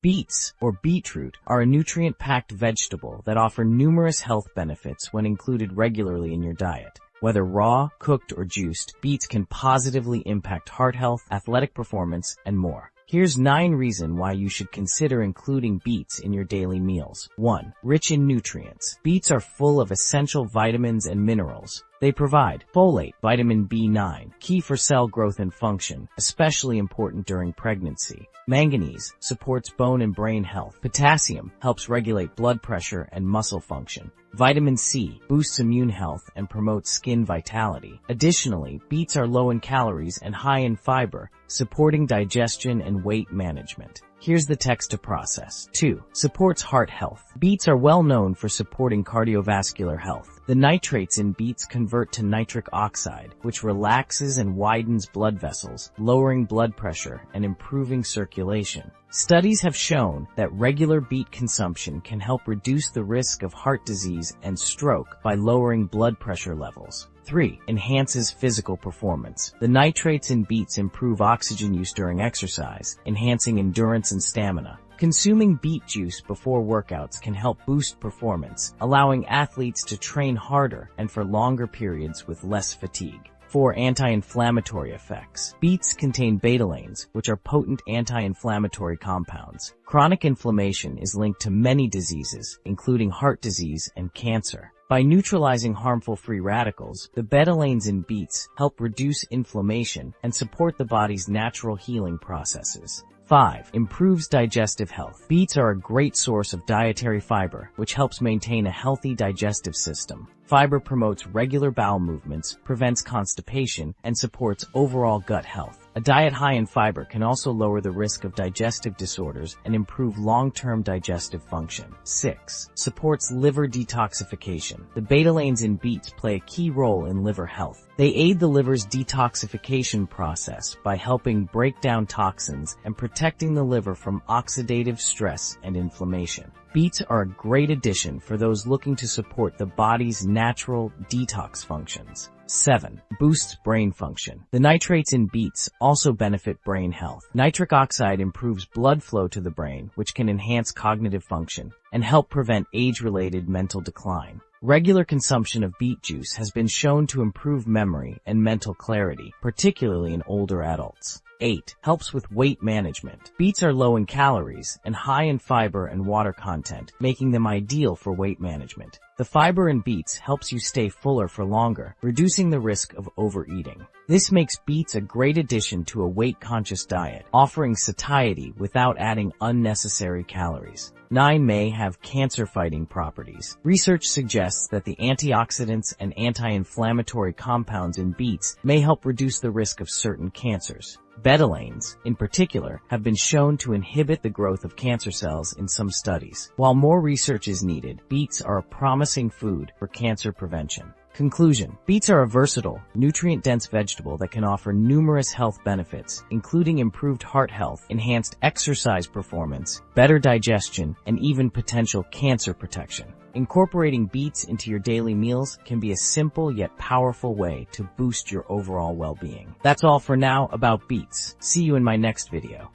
Beets, or beetroot, are a nutrient-packed vegetable that offer numerous health benefits when included regularly in your diet. Whether raw, cooked, or juiced, beets can positively impact heart health, athletic performance, and more. Here's 9 reasons why you should consider including beets in your daily meals. 1. Rich in nutrients. Beets are full of essential vitamins and minerals. They provide folate, vitamin B9, key for cell growth and function, especially important during pregnancy. Manganese supports bone and brain health. Potassium helps regulate blood pressure and muscle function. Vitamin C boosts immune health and promotes skin vitality. Additionally, beets are low in calories and high in fiber, supporting digestion and weight management. Here's the text to process. 2. Supports heart health. Beets are well known for supporting cardiovascular health. The nitrates in beets convert to nitric oxide, which relaxes and widens blood vessels, lowering blood pressure and improving circulation. Studies have shown that regular beet consumption can help reduce the risk of heart disease and stroke by lowering blood pressure levels. 3. Enhances physical performance. The nitrates in beets improve oxygen use during exercise, enhancing endurance and stamina. Consuming beet juice before workouts can help boost performance, allowing athletes to train harder and for longer periods with less fatigue. 4. Anti-inflammatory effects. Beets contain betalains, which are potent anti-inflammatory compounds. Chronic inflammation is linked to many diseases, including heart disease and cancer. By neutralizing harmful free radicals, the betalains in beets help reduce inflammation and support the body's natural healing processes. 5. Improves digestive health. Beets are a great source of dietary fiber, which helps maintain a healthy digestive system. Fiber promotes regular bowel movements, prevents constipation, and supports overall gut health. A diet high in fiber can also lower the risk of digestive disorders and improve long-term digestive function. 6. Supports liver detoxification. The betalains in beets play a key role in liver health. They aid the liver's detoxification process by helping break down toxins and protecting the liver from oxidative stress and inflammation. Beets are a great addition for those looking to support the body's natural detox functions. 7. Boosts brain function. The nitrates in beets also benefit brain health. Nitric oxide improves blood flow to the brain, which can enhance cognitive function and help prevent age-related mental decline. Regular consumption of beet juice has been shown to improve memory and mental clarity, particularly in older adults. 8. Helps with weight management. Beets are low in calories and high in fiber and water content, making them ideal for weight management. The fiber in beets helps you stay fuller for longer, reducing the risk of overeating. This makes beets a great addition to a weight-conscious diet, offering satiety without adding unnecessary calories. 9. May have cancer-fighting properties. Research suggests that the antioxidants and anti-inflammatory compounds in beets may help reduce the risk of certain cancers. Betalains, in particular, have been shown to inhibit the growth of cancer cells in some studies. While more research is needed, beets are a promising food for cancer prevention. Conclusion. Beets are a versatile, nutrient-dense vegetable that can offer numerous health benefits, including improved heart health, enhanced exercise performance, better digestion, and even potential cancer protection. Incorporating beets into your daily meals can be a simple yet powerful way to boost your overall well-being. That's all for now about beets. See you in my next video.